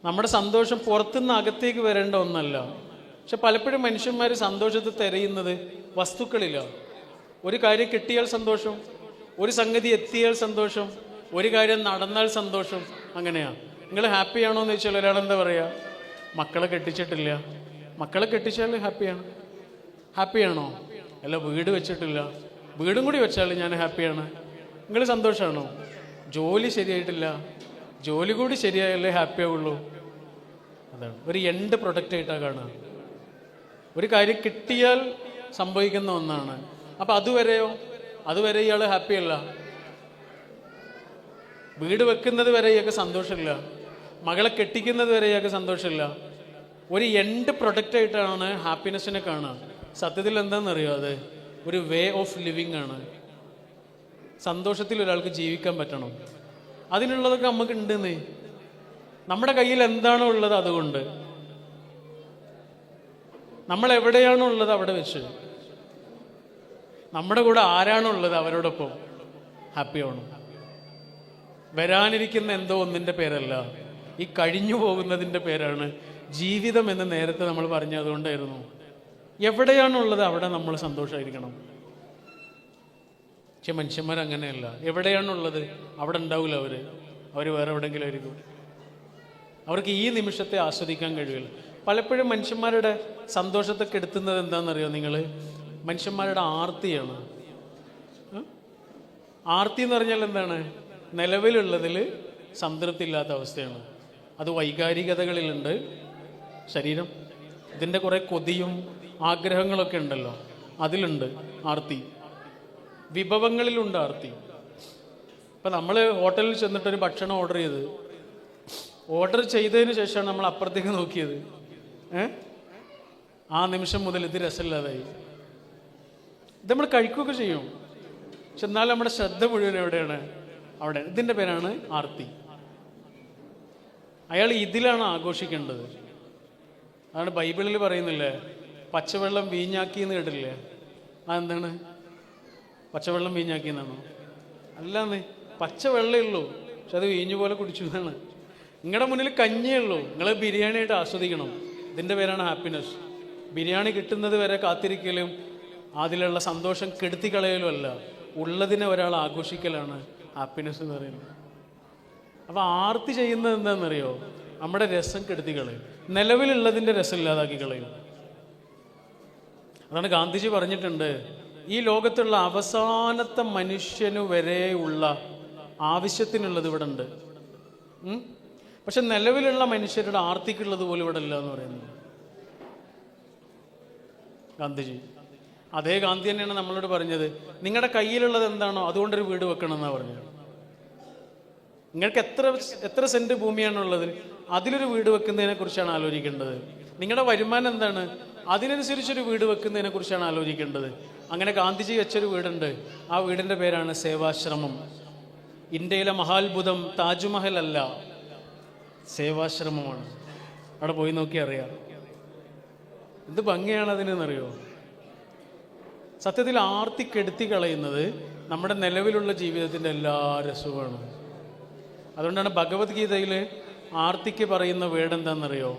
നമ്മുടെ സന്തോഷം പുറത്തുനിന്ന് അകത്തേക്ക് വരേണ്ട ഒന്നല്ല. പക്ഷെ പലപ്പോഴും മനുഷ്യന്മാർ സന്തോഷത്തെ തിരയുന്നത് വസ്തുക്കളിലാണ്. ഒരു കാര്യം കിട്ടിയാൽ സന്തോഷം, ഒരു സംഗതി എത്തിയാൽ സന്തോഷം, ഒരു കാര്യം നടന്നാൽ സന്തോഷം. അങ്ങനെയാണ്. നിങ്ങൾ ഹാപ്പിയാണോ എന്ന് ചോദിച്ചാൽ ഒരാളെന്താ പറയുക? മക്കളെ കെട്ടിച്ചിട്ടില്ല. മക്കളെ കെട്ടിച്ചാൽ ഹാപ്പിയാണോ? അല്ല, വീട് വെച്ചിട്ടില്ല, വീടും കൂടി വെച്ചാൽ ഞാൻ ഹാപ്പിയാണ്. നിങ്ങൾ സന്തോഷമാണോ? ജോലി ശരിയായിട്ടില്ല, ജോലി കൂടി ശരിയായല്ലേ ഹാപ്പി ആവുള്ളൂ. അതാണ് ഒരു എൻഡ് പ്രൊഡക്റ്റായിട്ടാണ് കാണുക. ഒരു കാര്യം കിട്ടിയാൽ സംഭവിക്കുന്ന ഒന്നാണ്. അപ്പം അതുവരെ ഇയാൾ ഹാപ്പിയല്ല. വീട് വെക്കുന്നത് വരെ ഇയാൾക്ക് സന്തോഷമില്ല, മകളെ കെട്ടിക്കുന്നത് വരെ ഇയാൾക്ക് സന്തോഷമില്ല. ഒരു എൻഡ് പ്രൊഡക്റ്റായിട്ടാണ് ഹാപ്പിനെസ്സിനെ കാണുക. സത്യത്തിൽ എന്താണെന്നറിയോ? അത് ഒരു വേ ഓഫ് ലിവിങ് ആണ്. സന്തോഷത്തിൽ ഒരാൾക്ക് ജീവിക്കാൻ പറ്റണം. അതിനുള്ളതൊക്കെ നമുക്ക് ഉണ്ടെന്നേ. നമ്മുടെ കയ്യിൽ എന്താണോ ഉള്ളത് അതുകൊണ്ട്, നമ്മൾ എവിടെയാണോ ഉള്ളത് അവിടെ വെച്ച്, നമ്മുടെ കൂടെ ആരാണോ ഉള്ളത് അവരോടൊപ്പം ഹാപ്പി ആവണം. വരാനിരിക്കുന്ന എന്തോ ഒന്നിൻ്റെ പേരല്ല, ഈ കഴിഞ്ഞു പോകുന്നതിൻ്റെ പേരാണ് ജീവിതം എന്ന് നേരത്തെ നമ്മൾ പറഞ്ഞതുകൊണ്ടായിരുന്നു. എവിടെയാണുള്ളത് അവിടെ നമ്മൾ സന്തോഷമായിരിക്കണം. പക്ഷെ മനുഷ്യന്മാരങ്ങനെയല്ല. എവിടെയാണുള്ളത് അവിടെ ഉണ്ടാവില്ല. അവർ വേറെ എവിടെയെങ്കിലും ആയിരിക്കും. അവർക്ക് ഈ നിമിഷത്തെ ആസ്വദിക്കാൻ കഴിയില്ല. പലപ്പോഴും മനുഷ്യന്മാരുടെ സന്തോഷത്തെ കെടുത്തുന്നത് എന്താണെന്നറിയോ നിങ്ങൾ? മനുഷ്യന്മാരുടെ ആർത്തിയാണ്. ആർത്തി എന്ന് പറഞ്ഞാൽ എന്താണ്? നിലവിലുള്ളതിൽ സംതൃപ്തി ഇല്ലാത്ത അവസ്ഥയാണ്. അത് വൈകാരികതകളിലുണ്ട്. ശരീരം ഇതിൻ്റെ കുറേ കൊതിയും ആഗ്രഹങ്ങളൊക്കെ ഉണ്ടല്ലോ, അതിലുണ്ട് ആർത്തി. വിഭവങ്ങളിലുണ്ട് ആർത്തി. ഇപ്പം നമ്മൾ ഹോട്ടലിൽ ചെന്നിട്ടൊരു ഭക്ഷണം ഓർഡർ ചെയ്തതിന് ശേഷമാണ് നമ്മൾ അപ്പുറത്തേക്ക് നോക്കിയത്. ആ നിമിഷം മുതൽ ഇത് രസമില്ലാതായി. ഇത് നമ്മൾ കഴിക്കുകയൊക്കെ ചെയ്യും, പക്ഷെ എന്നാലും നമ്മുടെ ശ്രദ്ധ മുഴുവൻ എവിടെയാണ്? അവിടെ. ഇതിൻ്റെ പേരാണ് ആർത്തി. അയാൾ ഇതിലാണ് ആഘോഷിക്കേണ്ടത്. അതാണ് ബൈബിളിൽ പറയുന്നില്ലേ, പച്ചവെള്ളം വീഞ്ഞാക്കി എന്ന് കേട്ടില്ലേ? അതെന്താണ്? പച്ചവെള്ളം വീഞ്ഞാക്കി എന്നാണോ? അല്ലാന്നേ, പച്ചവെള്ളമേ ഉള്ളൂ, പക്ഷെ അത് വീഞ്ഞു പോലെ കുടിച്ചു എന്നാണ്. നിങ്ങളുടെ മുന്നിൽ കഞ്ഞിയേ ഉള്ളൂ, നിങ്ങൾ ബിരിയാണിയായിട്ട് ആസ്വദിക്കണം. ഇതിൻ്റെ പേരാണ് ഹാപ്പിനെസ്. ബിരിയാണി കിട്ടുന്നത് വരെ കാത്തിരിക്കലും അതിലുള്ള സന്തോഷം കെടുത്തിക്കളയലും അല്ല, ഉള്ളതിനെ ഒരാൾ ആഘോഷിക്കലാണ് ഹാപ്പിനെസ് എന്ന് പറയുന്നത്. അപ്പോൾ ആർത്തി ചെയ്യുന്നത് എന്താണെന്നറിയോ? നമ്മുടെ രസം കെടുത്തി കളയും, നിലവിലുള്ളതിൻ്റെ രസം ഇല്ലാതാക്കി കളയും. അതാണ് ഗാന്ധിജി പറഞ്ഞിട്ടുണ്ട്, ഈ ലോകത്തുള്ള അവസാനത്തെ മനുഷ്യനു വരെയുള്ള ആവശ്യത്തിനുള്ളത് ഇവിടെ ഉണ്ട്, പക്ഷെ നിലവിലുള്ള മനുഷ്യരുടെ ആർത്തിക്കുള്ളത് പോലും ഇവിടെ ഇല്ല എന്ന് പറയുന്നത് ഗാന്ധിജി. അതേ ഗാന്ധി തന്നെയാണ് നമ്മളോട് പറഞ്ഞത്, നിങ്ങളുടെ കയ്യിലുള്ളത് എന്താണോ അതുകൊണ്ടൊരു വീട് വെക്കണം എന്നാണ് പറഞ്ഞത്. നിങ്ങൾക്ക് എത്ര സെന്റ് ഭൂമിയാണുള്ളത്, അതിലൊരു വീട് വെക്കുന്നതിനെ കുറിച്ചാണ് ആലോചിക്കേണ്ടത്. നിങ്ങളുടെ വരുമാനം എന്താണ്, അതിനനുസരിച്ചൊരു വീട് വെക്കുന്നതിനെ കുറിച്ചാണ് ആലോചിക്കേണ്ടത്. അങ്ങനെ ഗാന്ധിജി വെച്ചൊരു വീടുണ്ട്. ആ വീടിൻ്റെ പേരാണ് സേവാശ്രമം. ഇന്ത്യയിലെ മഹാത്ഭുതം താജ്മഹൽ അല്ല, സേവാശ്രമമാണ്. അവിടെ പോയി നോക്കി അറിയാം എന്ത് ഭംഗിയാണ് അതിനെന്നറിയോ. സത്യത്തിൽ ആർത്തി കെടുത്തി കളയുന്നത് നമ്മുടെ നിലവിലുള്ള ജീവിതത്തിൻ്റെ എല്ലാ രസവുമാണ്. അതുകൊണ്ടാണ് ഭഗവത്ഗീതയിൽ ആർത്തിക്ക് പറയുന്ന വേർഡ് എന്താണെന്നറിയോ?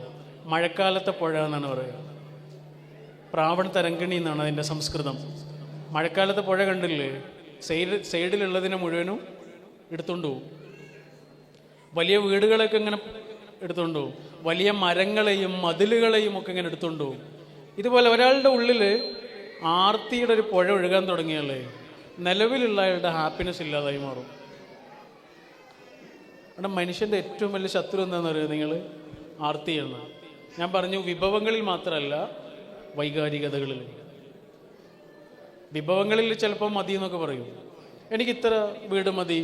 മഴക്കാലത്തെ പുഴ എന്നാണ് പറയുക. പ്രാവൺ തരംഗിണി എന്നാണ് അതിൻ്റെ സംസ്കൃതം. മഴക്കാലത്തെ പുഴ കണ്ടില്ലേ? സൈഡിലുള്ളതിനെ മുഴുവനും എടുത്തുകൊണ്ട് പോകും. വലിയ വീടുകളൊക്കെ ഇങ്ങനെ എടുത്തുകൊണ്ട് പോകും, വലിയ മരങ്ങളെയും മതിലുകളെയും ഒക്കെ ഇങ്ങനെ എടുത്തുകൊണ്ട് പോകും. ഇതുപോലെ ഒരാളുടെ ഉള്ളിൽ ആർത്തിയുടെ ഒരു പുഴ ഒഴുകാൻ തുടങ്ങിയാലേ നിലവിലുള്ള അയാളുടെ ഹാപ്പിനെസ് ഇല്ലാതായി മാറും. അവിടെ മനുഷ്യൻ്റെ ഏറ്റവും വലിയ ശത്രു എന്താണെന്ന് അറിയുക നിങ്ങൾ? ആർത്തിയാണ്. ഞാൻ പറഞ്ഞു, വിഭവങ്ങളിൽ മാത്രമല്ല, വൈകാരികതകളിൽ. വിഭവങ്ങളിൽ ചിലപ്പോൾ മതി എന്നൊക്കെ പറയും, എനിക്ക് ഇത്ര വീട് മതി,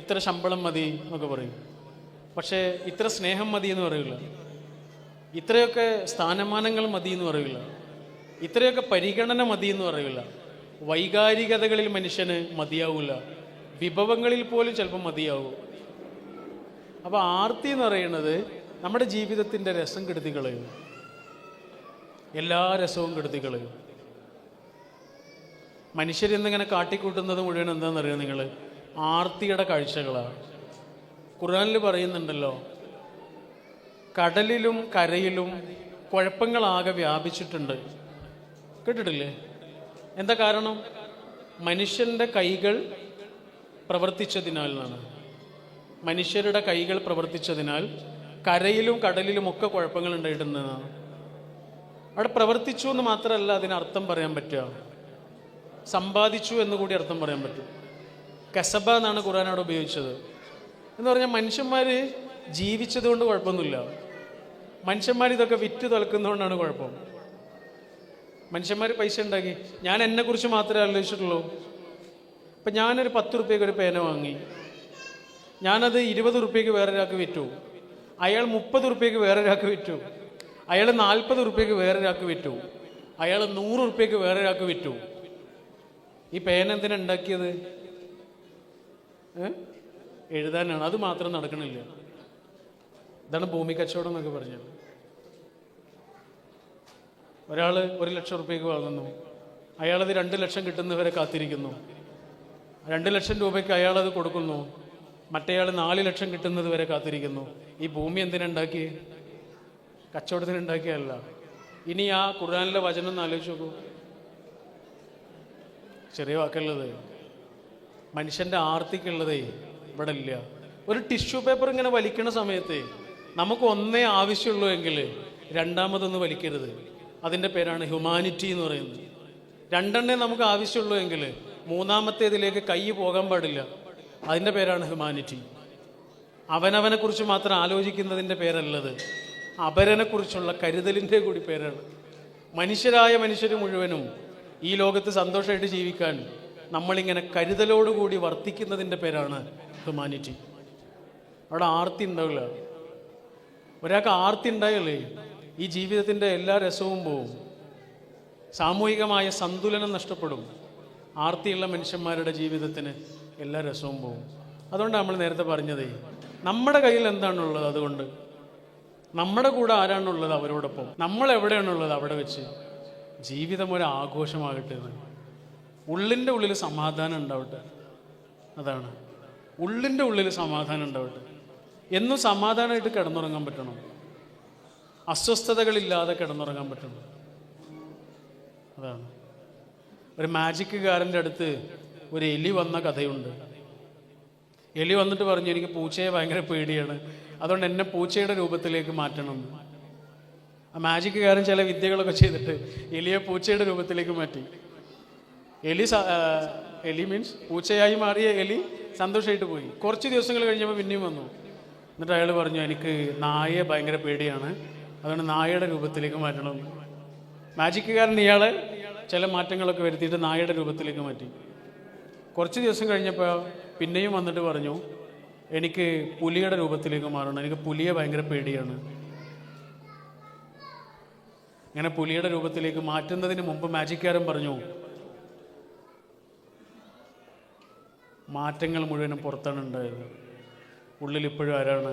ഇത്ര ശമ്പളം മതി എന്നൊക്കെ പറയും. പക്ഷേ ഇത്ര സ്നേഹം മതി എന്ന് പറയില്ല, ഇത്രയൊക്കെ സ്ഥാനമാനങ്ങൾ മതി എന്ന് പറയില്ല, ഇത്രയൊക്കെ പരിഗണന മതി എന്ന് പറയില്ല. വൈകാരികതകളിൽ മനുഷ്യന് മതിയാവില്ല, വിഭവങ്ങളിൽ പോലും ചിലപ്പോൾ മതിയാവും. അപ്പോൾ ആർത്തി എന്ന് പറയുന്നത് നമ്മുടെ ജീവിതത്തിൻ്റെ രസം കെടുത്തി കളയും, എല്ലാ രസവും കെടുത്തി കളയും. മനുഷ്യരെന്നിങ്ങനെ കാട്ടിക്കൂട്ടുന്നത് മുഴുവൻ എന്താണെന്നറിയാം നിങ്ങൾ? ആർത്തിയുടെ കാഴ്ചകളാണ്. ഖുർആനിൽ പറയുന്നുണ്ടല്ലോ, കടലിലും കരയിലും കുഴപ്പങ്ങളാകെ വ്യാപിച്ചിട്ടുണ്ട്. കേട്ടിട്ടില്ലേ? എന്താ കാരണം? മനുഷ്യൻ്റെ കൈകൾ പ്രവർത്തിച്ചതിനാലാണ്. മനുഷ്യരുടെ കൈകൾ പ്രവർത്തിച്ചതിനാൽ കരയിലും കടലിലും ഒക്കെ കുഴപ്പങ്ങൾ ഉണ്ടായിട്ടുണ്ടെന്നാണ്. അവിടെ പ്രവർത്തിച്ചു എന്ന് മാത്രമല്ല അതിനർത്ഥം പറയാൻ പറ്റുക, സമ്പാദിച്ചു എന്ന് കൂടി അർത്ഥം പറയാൻ പറ്റും. കസബ എന്നാണ് ഖുർആൻ അവിടെ ഉപയോഗിച്ചത്. എന്ന് പറഞ്ഞാൽ മനുഷ്യന്മാർ ജീവിച്ചതുകൊണ്ട് കുഴപ്പമൊന്നുമില്ല, മനുഷ്യന്മാർ ഇതൊക്കെ വിറ്റ് തുലക്കുന്നതുകൊണ്ടാണ് കുഴപ്പം. മനുഷ്യന്മാർ പൈസ ഉണ്ടാക്കി. ഞാൻ എന്നെക്കുറിച്ച് മാത്രമേ ആലോചിച്ചിട്ടുള്ളൂ. ഇപ്പം ഞാനൊരു 10 റുപ്യക്ക് ഒരു പേന വാങ്ങി, ഞാനത് 20 റുപ്യക്ക് വേറൊരാൾക്ക് വിറ്റു, അയാൾ 30 റുപ്യക്ക് വേറൊരാൾക്ക് വിറ്റു, അയാൾ 40 റുപ്യക്ക് വേറൊരാൾക്ക് വിറ്റു, അയാൾ 100 റുപ്യക്ക് വേറൊരാൾക്ക് വിറ്റു. ഈ പേന എന്തിനാ ഉണ്ടാക്കിയത്? എഴുതാനാണ്. അത് മാത്രം നടക്കണില്ല. ഇതാണ് ഭൂമി കച്ചവടം എന്നൊക്കെ പറഞ്ഞത്. ഒരാൾ 1 ലക്ഷം റുപ്യക്ക് വാങ്ങുന്നു, അയാളത് 2 ലക്ഷം കിട്ടുന്നവരെ കാത്തിരിക്കുന്നു. 2 ലക്ഷം രൂപയ്ക്ക് അയാളത് കൊടുക്കുന്നു, മറ്റേയാൾ 4 ലക്ഷം കിട്ടുന്നത് വരെ കാത്തിരിക്കുന്നു. ഈ ഭൂമി എന്തിനുണ്ടാക്കി? കച്ചവടത്തിന് ഉണ്ടാക്കിയല്ല. ഇനി ആ ഖുർആനിലെ വചനം ഒന്ന് ആലോചിച്ച് നോക്കൂ. ചെറിയ വാക്കുള്ളത്. മനുഷ്യൻ്റെ ആർത്തിക്കുള്ളതേ ഇവിടെ ഇല്ല. ഒരു ടിഷ്യൂ പേപ്പർ ഇങ്ങനെ വലിക്കണ സമയത്ത് നമുക്ക് ഒന്നേ ആവശ്യമുള്ളൂ എങ്കിൽ രണ്ടാമതൊന്ന് വലിക്കരുത്. അതിൻ്റെ പേരാണ് ഹ്യൂമാനിറ്റി എന്ന് പറയുന്നത്. 2 നമുക്ക് ആവശ്യമുള്ളൂ എങ്കിൽ മൂന്നാമത്തേതിലേക്ക് കൈ പോകാൻ പാടില്ല. അതിൻ്റെ പേരാണ് ഹ്യൂമാനിറ്റി. അവനവനെ കുറിച്ച് മാത്രം ആലോചിക്കുന്നതിൻ്റെ പേരല്ലത്, അപരനെക്കുറിച്ചുള്ള കരുതലിൻ്റെ കൂടി പേരാണ്. മനുഷ്യരായ മനുഷ്യർ മുഴുവനും ഈ ലോകത്ത് സന്തോഷമായിട്ട് ജീവിക്കാൻ നമ്മളിങ്ങനെ കരുതലോടുകൂടി വർത്തിക്കുന്നതിൻ്റെ പേരാണ് ഹ്യൂമാനിറ്റി. അവിടെ ആർത്തി ഉണ്ടാവില്ല. ഒരാൾക്ക് ആർത്തി ഉണ്ടായല്ലേ ഈ ജീവിതത്തിൻ്റെ എല്ലാ രസവും പോവും, സാമൂഹികമായ സന്തുലനം നഷ്ടപ്പെടും. ആർത്തിയുള്ള മനുഷ്യന്മാരുടെ ജീവിതത്തിന് എല്ലാ രസവും പോവും. അതുകൊണ്ടാണ് നമ്മൾ നേരത്തെ പറഞ്ഞതേ, നമ്മുടെ കയ്യിൽ എന്താണുള്ളത് അതുകൊണ്ട്, നമ്മുടെ കൂടെ ആരാണുള്ളത് അവരോടൊപ്പം, നമ്മൾ എവിടെയാണുള്ളത് അവിടെ വെച്ച് ജീവിതം ഒരു ആഘോഷമാകട്ടെ എന്ന്. ഉള്ളിൻ്റെ ഉള്ളിൽ സമാധാനം ഉണ്ടാവട്ടെ. അതാണ്, ഉള്ളിൻ്റെ ഉള്ളിൽ സമാധാനം ഉണ്ടാവട്ടെ. എന്നും സമാധാനമായിട്ട് കിടന്നുറങ്ങാൻ പറ്റണം, അസ്വസ്ഥതകളില്ലാതെ കിടന്നുറങ്ങാൻ പറ്റണം. അതാണ്. ഒരു മാജിക്കുകാരൻ്റെ അടുത്ത് ഒരു എലി വന്ന കഥയുണ്ട്. എലി വന്നിട്ട് പറഞ്ഞു, എനിക്ക് പൂച്ചയെ ഭയങ്കര പേടിയാണ്, അതുകൊണ്ട് എന്നെ പൂച്ചയുടെ രൂപത്തിലേക്ക് മാറ്റണം. ആ മാജിക്കുകാരൻ ചില വിദ്യകളൊക്കെ ചെയ്തിട്ട് എലിയെ പൂച്ചയുടെ രൂപത്തിലേക്ക് മാറ്റി. എലി മീൻസ് പൂച്ചയായി മാറിയ എലി സന്തോഷമായിട്ട് പോയി. കുറച്ച് ദിവസങ്ങൾ കഴിഞ്ഞപ്പോൾ പിന്നെയും വന്നു. എന്നിട്ട് അയാൾ പറഞ്ഞു, എനിക്ക് നായയെ ഭയങ്കര പേടിയാണ്, അതുകൊണ്ട് നായയുടെ രൂപത്തിലേക്ക് മാറ്റണം. മാജിക്കുകാരൻ ഇയാളെ ചില മാറ്റങ്ങളൊക്കെ വരുത്തിയിട്ട് നായയുടെ രൂപത്തിലേക്ക് മാറ്റി. കുറച്ച് ദിവസം കഴിഞ്ഞപ്പോൾ പിന്നെയും വന്നിട്ട് പറഞ്ഞു, എനിക്ക് പുലിയുടെ രൂപത്തിലേക്ക് മാറണം, എനിക്ക് പുലിയെ ഭയങ്കര പേടിയാണ്. ഇങ്ങനെ പുലിയുടെ രൂപത്തിലേക്ക് മാറ്റുന്നതിന് മുമ്പ് മാജിക്കാരൻ പറഞ്ഞു, മാറ്റങ്ങൾ മുഴുവനും പുറത്താണ് ഉണ്ടായത്, ഉള്ളിൽ ഇപ്പോഴും ആരാണ്?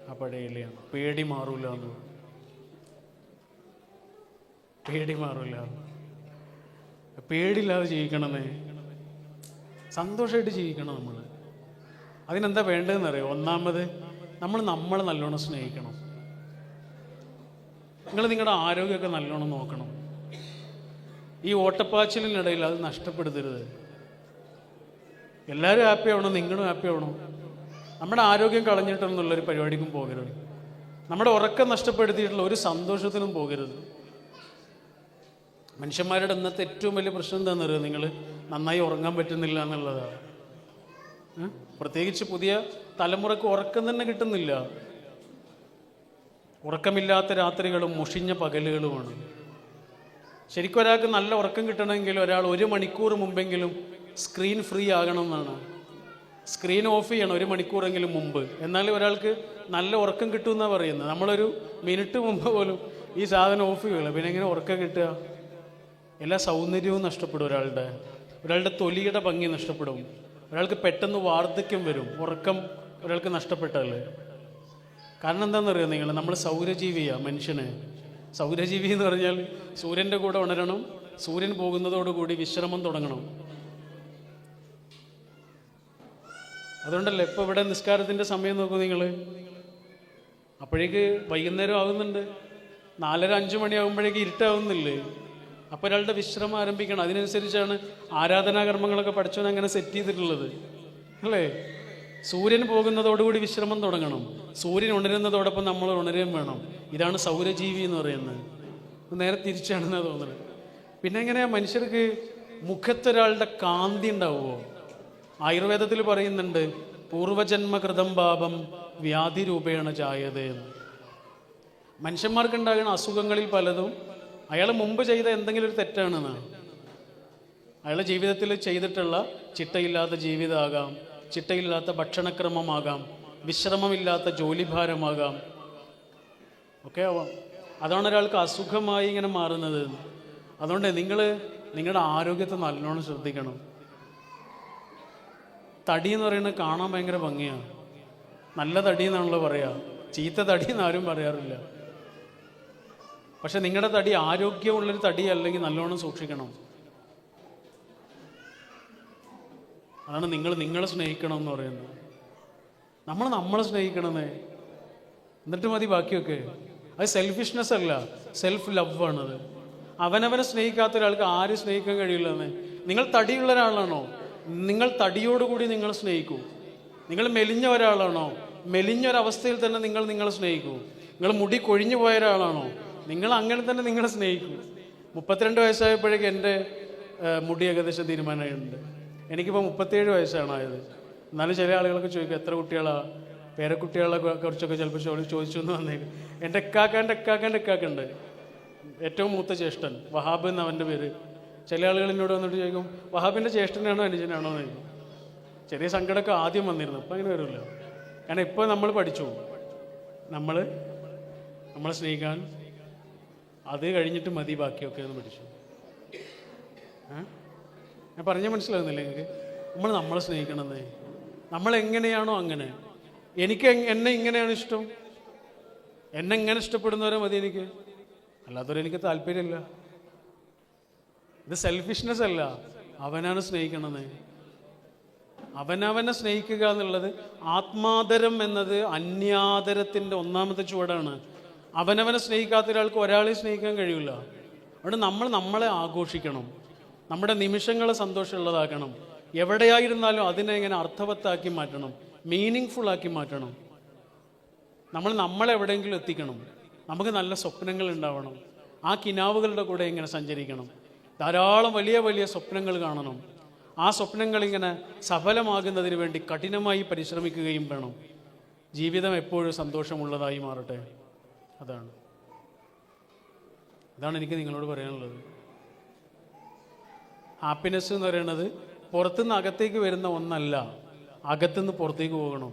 ആ പഴയ എലിയാണ്. പേടി മാറൂല എന്ന്. പേടി മാറൂല. പേടിയില്ലാതെ ജീവിക്കണമെന്നേ, സന്തോഷമായിട്ട് ജീവിക്കണം നമ്മൾ. അതിനെന്താ വേണ്ടതെന്ന് അറിയോ? ഒന്നാമത് നമ്മളെ നല്ലോണം സ്നേഹിക്കണം. നിങ്ങളുടെ ആരോഗ്യമൊക്കെ നല്ലോണം നോക്കണം. ഈ ഓട്ടപ്പാച്ചിലിനിടയിൽ അത് നഷ്ടപ്പെടുത്തരുത്. എല്ലാവരും ഹാപ്പി ആവണം, നിങ്ങളും ഹാപ്പി ആവണം. നമ്മുടെ ആരോഗ്യം കളഞ്ഞിട്ടെന്നുള്ളൊരു പരിപാടിക്കും പോകരുത്. നമ്മുടെ ഉറക്കം നഷ്ടപ്പെടുത്തിയിട്ടുള്ള ഒരു സന്തോഷത്തിനും പോകരുത്. മനുഷ്യന്മാരുടെ ഇന്നത്തെ ഏറ്റവും വലിയ പ്രശ്നം എന്താണെന്ന് അറിയുമോ? നിങ്ങൾ നന്നായി ഉറങ്ങാൻ പറ്റുന്നില്ല എന്നുള്ളതാണ്. പ്രത്യേകിച്ച് പുതിയ തലമുറക്ക് ഉറക്കം തന്നെ കിട്ടുന്നില്ല. ഉറക്കമില്ലാത്ത രാത്രികളും മുഷിഞ്ഞ പകലുകളുമാണ്. ശരിക്കും ഒരാൾക്ക് നല്ല ഉറക്കം കിട്ടണമെങ്കിൽ ഒരാൾ 1 മണിക്കൂർ മുമ്പെങ്കിലും സ്ക്രീൻ ഫ്രീ ആകണം എന്നാണ്. സ്ക്രീൻ ഓഫ് ചെയ്യണം 1 മണിക്കൂറെങ്കിലും മുമ്പ്, എന്നാലും ഒരാൾക്ക് നല്ല ഉറക്കം കിട്ടുമെന്നാണ് പറയുന്നത്. നമ്മളൊരു മിനിറ്റ് മുമ്പ് പോലും ഈ സാധനം ഓഫ് ചെയ്യുമല്ലോ, പിന്നെ എങ്ങനെ ഉറക്കം കിട്ടുക? എല്ലാ സൗന്ദര്യവും നഷ്ടപ്പെടും. ഒരാളുടെ തൊലിയുടെ ഭംഗി നഷ്ടപ്പെടും. ഒരാൾക്ക് പെട്ടെന്ന് വാർദ്ധക്യം വരും ഉറക്കം ഒരാൾക്ക് നഷ്ടപ്പെട്ടല്ലേ. കാരണം എന്താണെന്നറിയാം നിങ്ങൾ? നമ്മൾ സൗരജീവിയാണ് മനുഷ്യന്. സൗരജീവി എന്ന് പറഞ്ഞാൽ സൂര്യൻ്റെ കൂടെ ഉണരണം, സൂര്യൻ പോകുന്നതോടുകൂടി വിശ്രമം തുടങ്ങണം. അതുകൊണ്ടല്ലേ ഇപ്പോൾ ഇവിടെ നിസ്കാരത്തിൻ്റെ സമയം നോക്കൂ നിങ്ങൾ. അപ്പോഴേക്ക് വൈകുന്നേരം ആകുന്നുണ്ട്, 4:30-5 മണിയാകുമ്പോഴേക്ക് ഇരുട്ടാവുന്നില്ലേ? അപ്പോൾ ഒരാളുടെ വിശ്രമം ആരംഭിക്കണം. അതിനനുസരിച്ചാണ് ആരാധനാകർമ്മങ്ങളൊക്കെ പഠിച്ചവൻ അങ്ങനെ സെറ്റ് ചെയ്തിട്ടുള്ളത്, അല്ലേ? സൂര്യൻ പോകുന്നതോടുകൂടി വിശ്രമം തുടങ്ങണം, സൂര്യൻ ഉണരുന്നതോടൊപ്പം നമ്മൾ ഉണരുകയും വേണം. ഇതാണ് സൗരജീവി എന്ന് പറയുന്നത്. നേരെ തിരിച്ചാണെന്നാ തോന്നുന്നത്. പിന്നെ എങ്ങനെയാ മനുഷ്യർക്ക് മുഖത്തൊരാളുടെ കാന്തി ഉണ്ടാവുമോ? ആയുർവേദത്തിൽ പറയുന്നുണ്ട്, പൂർവജന്മകൃതം പാപം വ്യാധി രൂപേണ ജായതയെന്ന്. മനുഷ്യന്മാർക്കുണ്ടാകുന്ന അസുഖങ്ങളിൽ പലതും അയാൾ മുമ്പ് ചെയ്ത എന്തെങ്കിലും ഒരു തെറ്റാണെന്നാണ്. അയാളുടെ ജീവിതത്തിൽ ചെയ്തിട്ടുള്ള ചിട്ടയില്ലാത്ത ജീവിതമാകാം, ചിട്ടയില്ലാത്ത ഭക്ഷണക്രമമാകാം, വിശ്രമമില്ലാത്ത ജോലിഭാരമാകാം, ഒക്കെ ആവാം. അതാണ് ഒരാൾക്ക് അസുഖമായി ഇങ്ങനെ മാറുന്നത്. അതുകൊണ്ട് നിങ്ങൾ നിങ്ങളുടെ ആരോഗ്യത്തെ നല്ലോണം ശ്രദ്ധിക്കണം. തടി എന്ന് പറയുന്നത് കാണാൻ ഭയങ്കര ഭംഗിയാണ്. നല്ല തടി എന്നാണല്ലോ പറയുക, ചീത്ത തടി എന്ന് ആരും പറയാറില്ല. പക്ഷെ നിങ്ങളുടെ തടി ആരോഗ്യമുള്ളൊരു തടി അല്ലെങ്കിൽ നല്ലോണം സൂക്ഷിക്കണം. അതാണ് നിങ്ങളെ സ്നേഹിക്കണം എന്ന് പറയുന്നത്. നമ്മളെ സ്നേഹിക്കണമെന്നേ, എന്നിട്ട് മതി ബാക്കിയൊക്കെ. അത് സെൽഫിഷ്നെസ് അല്ല, സെൽഫ് ലവ് ആണത്. അവനവനെ സ്നേഹിക്കാത്ത ഒരാൾക്ക് ആരും സ്നേഹിക്കാൻ കഴിയില്ലെന്നേ. നിങ്ങൾ തടിയുള്ള ഒരാളാണോ, നിങ്ങൾ തടിയോടുകൂടി നിങ്ങൾ സ്നേഹിക്കൂ. നിങ്ങൾ മെലിഞ്ഞ ഒരാളാണോ, മെലിഞ്ഞൊരവസ്ഥയിൽ തന്നെ നിങ്ങളെ സ്നേഹിക്കൂ. നിങ്ങൾ മുടി കൊഴിഞ്ഞു പോയ ഒരാളാണോ, നിങ്ങൾ അങ്ങനെ തന്നെ നിങ്ങളെ സ്നേഹിക്കൂ. 32 വയസ്സായപ്പോഴേക്ക് എൻ്റെ മുടി ഏകദേശം തീരുമാനമുണ്ട്. എനിക്കിപ്പോൾ 37 വയസ്സാണ് ആയത്. എന്നാലും ചില ആളുകളൊക്കെ ചോദിക്കും, എത്ര കുട്ടികളാ, പേരക്കുട്ടികളെ കുറിച്ചൊക്കെ ചിലപ്പോൾ ചോദിച്ചു എന്ന് വന്നേക്കും. എൻ്റെ എക്കാക്കുണ്ട്, ഏറ്റവും മൂത്ത ജ്യേഷ്ഠൻ വഹാബ് എന്ന് അവൻ്റെ പേര്. ചില ആളുകൾ എന്നോട് വന്നിട്ട് ചോദിക്കും, വഹാബിൻ്റെ ജ്യേഷ്ഠനാണോ അനുജനാണോ എന്ന് ചോദിക്കും. ചെറിയ സങ്കടമൊക്കെ ആദ്യം വന്നിരുന്നു, ഇപ്പം അങ്ങനെ വരില്ല. കാരണം ഇപ്പോൾ നമ്മൾ പഠിച്ചു, നമ്മളെ സ്നേഹിക്കാൻ. അത് കഴിഞ്ഞിട്ട് മതി ബാക്കിയൊക്കെ എന്ന് പഠിച്ചു. ഞാൻ പറഞ്ഞാൽ മനസ്സിലാകുന്നില്ല നിങ്ങൾക്ക്? നമ്മളെ സ്നേഹിക്കണമെന്നേ. നമ്മളെങ്ങനെയാണോ അങ്ങനെ. എന്നെ ഇങ്ങനെയാണ് ഇഷ്ടം, എന്നെ ഇങ്ങനെ ഇഷ്ടപ്പെടുന്നവരെ മതി എനിക്ക്, അല്ലാത്തവരെ എനിക്ക് താല്പര്യമില്ല. ഇത് സെൽഫിഷ്നെസ് അല്ല, അവനാണ് സ്നേഹിക്കണമെന്നേ. അവനവനെ സ്നേഹിക്കുക എന്നുള്ളത്, ആത്മാദരം എന്നത് അന്യാദരത്തിൻ്റെ ഒന്നാമത്തെ ചുവടാണ്. അവനവനെ സ്നേഹിക്കാത്ത ഒരാൾക്ക് ഒരാളെയും സ്നേഹിക്കാൻ കഴിയില്ല. അതുകൊണ്ട് നമ്മളെ ആഘോഷിക്കണം, നമ്മുടെ നിമിഷങ്ങളെ സന്തോഷമുള്ളതാക്കണം. എവിടെയായിരുന്നാലും അതിനെ ഇങ്ങനെ അർത്ഥവത്താക്കി മാറ്റണം, മീനിങ് ഫുള്ളാക്കി മാറ്റണം. നമ്മളെവിടെയെങ്കിലും എത്തിക്കണം. നമുക്ക് നല്ല സ്വപ്നങ്ങൾ ഉണ്ടാവണം. ആ കിനാവുകളുടെ കൂടെ ഇങ്ങനെ സഞ്ചരിക്കണം. ധാരാളം വലിയ വലിയ സ്വപ്നങ്ങൾ കാണണം. ആ സ്വപ്നങ്ങൾ ഇങ്ങനെ സഫലമാകുന്നതിന് വേണ്ടി കഠിനമായി പരിശ്രമിക്കുകയും വേണം. ജീവിതം എപ്പോഴും സന്തോഷമുള്ളതായി മാറട്ടെ. അതാണ് എനിക്ക് നിങ്ങളോട് പറയാനുള്ളത്. ഹാപ്പിനെസ് എന്ന് പറയുന്നത് പുറത്തുനിന്ന് അകത്തേക്ക് വരുന്ന ഒന്നല്ല, അകത്തുനിന്ന് പുറത്തേക്ക് പോകണം.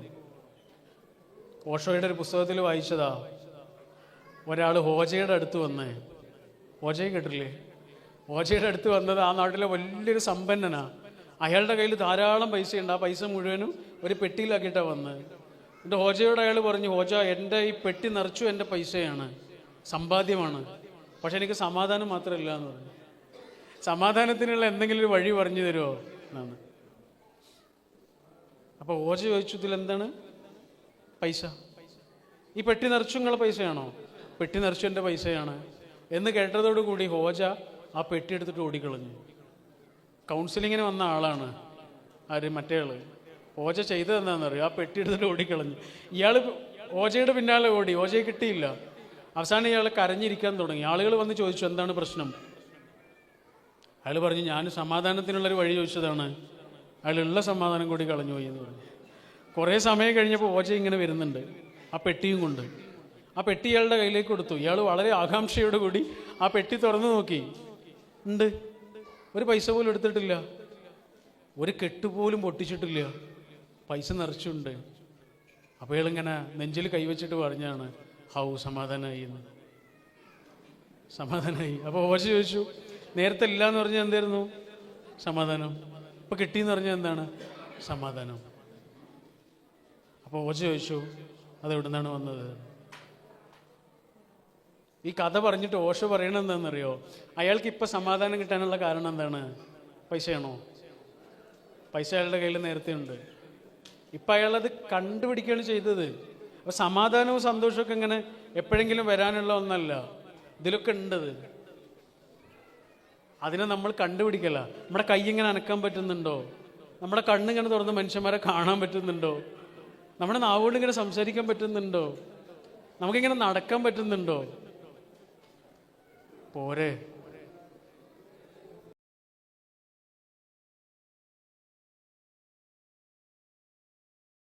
ഓഷോയുടെ ഒരു പുസ്തകത്തിൽ വായിച്ചതാ, ഒരാൾ ഹോജയുടെ അടുത്ത് വന്നേ. ഹോജയെ കേട്ടില്ലേ? ഹോജയുടെ അടുത്ത് വന്നത് ആ നാട്ടിലെ വലിയൊരു സമ്പന്നനാ. അയാളുടെ കയ്യിൽ ധാരാളം പൈസയുണ്ട്. ആ പൈസ മുഴുവനും ഒരു പെട്ടിയിലാക്കിയിട്ടാണ് വന്നത്. എന്നിട്ട് ഹോജയോട് അയാൾ പറഞ്ഞു, ഹോജ, എൻ്റെ ഈ പെട്ടി നിറച്ചു എൻ്റെ പൈസയാണ്, സമ്പാദ്യമാണ്, പക്ഷെ എനിക്ക് സമാധാനം മാത്രമല്ല എന്ന് പറഞ്ഞു. സമാധാനത്തിനുള്ള എന്തെങ്കിലും ഒരു വഴി പറഞ്ഞു തരുമോ എന്നാണ്. അപ്പോൾ ഹോജ ചോദിച്ചു, ഇതിലെന്താണ്? പൈസ. ഈ പെട്ടി നിറച്ചു നിങ്ങളെ പൈസയാണോ? പെട്ടി നിറച്ചു എൻ്റെ പൈസയാണ് എന്ന് കേട്ടതോടുകൂടി ഹോജ ആ പെട്ടി എടുത്തിട്ട് ഓടിക്കളഞ്ഞു. കൗൺസിലിങ്ങിന് വന്ന ആളാണ് മറ്റേ ആള്. ഹോജ ചെയ്തത് എന്താണെന്നറിയോ? ആ പെട്ടി എടുത്തിട്ട് ഓടിക്കളഞ്ഞു. ഇയാൾ ഹോജയുടെ പിന്നാലെ ഓടി, ഹോജയെ കിട്ടിയില്ല. അവസാനം ഇയാൾ കരഞ്ഞിരിക്കാൻ തുടങ്ങി. ആളുകൾ വന്ന് ചോദിച്ചു, എന്താണ് പ്രശ്നം? അയാൾ പറഞ്ഞു, ഞാൻ സമാധാനത്തിനുള്ളൊരു വഴി ചോദിച്ചതാണ്, അയാളുള്ള സമാധാനം കൂടി കളഞ്ഞു പോയി എന്ന് പറഞ്ഞു. കുറേ സമയം കഴിഞ്ഞപ്പോൾ ഹോജ ഇങ്ങനെ വരുന്നുണ്ട് ആ പെട്ടിയും കൊണ്ട്. ആ പെട്ടി ഇയാളുടെ കയ്യിലേക്ക് കൊടുത്തു. ഇയാൾ വളരെ ആകാംക്ഷയോടുകൂടി ആ പെട്ടി തുറന്നു നോക്കി. ഉണ്ട്, ഒരു പൈസ പോലും എടുത്തിട്ടില്ല, ഒരു കെട്ടുപോലും പൊട്ടിച്ചിട്ടില്ല, പൈസ നിറച്ചുണ്ട്. അപ്പോൾ ഇയാളിങ്ങനെ നെഞ്ചിൽ കൈവച്ചിട്ട് പറഞ്ഞാണ്, ഹൗ, സമാധാനമായി എന്ന്. സമാധാനമായി. അപ്പോൾ ഹോജ ചോദിച്ചു, നേരത്തെ ഇല്ല എന്ന് പറഞ്ഞാൽ എന്തായിരുന്നു? സമാധാനം. ഇപ്പം കിട്ടിയെന്ന് പറഞ്ഞാൽ എന്താണ്? സമാധാനം. അപ്പോൾ ഹോജ ചോദിച്ചു, അതെവിടെ നിന്നാണ് വന്നത്? ഈ കഥ പറഞ്ഞിട്ട് ഓഷോ പറയണത് എന്താണെന്നറിയോ? അയാൾക്ക് ഇപ്പം സമാധാനം കിട്ടാനുള്ള കാരണം എന്താണ്? പൈസയാണോ? പൈസ അയാളുടെ കയ്യിൽ നേരത്തെ ഉണ്ട്. ഇപ്പം അയാളത് കണ്ടുപിടിക്കുകയാണ് ചെയ്തത്. അപ്പോൾ സമാധാനവും സന്തോഷമൊക്കെ ഇങ്ങനെ എപ്പോഴെങ്കിലും വരാനുള്ള ഒന്നല്ല, ഇതിലൊക്കെ ഉണ്ടത്. അതിനെ നമ്മൾ കണ്ടുപിടിക്കല. നമ്മുടെ കൈ ഇങ്ങനെ അനക്കാൻ പറ്റുന്നുണ്ടോ? നമ്മുടെ കണ്ണിങ്ങനെ തുറന്ന് മനുഷ്യന്മാരെ കാണാൻ പറ്റുന്നുണ്ടോ? നമ്മുടെ നാവുകൊണ്ട് ഇങ്ങനെ സംസാരിക്കാൻ പറ്റുന്നുണ്ടോ? നമുക്കിങ്ങനെ നടക്കാൻ പറ്റുന്നുണ്ടോ? പോരെ.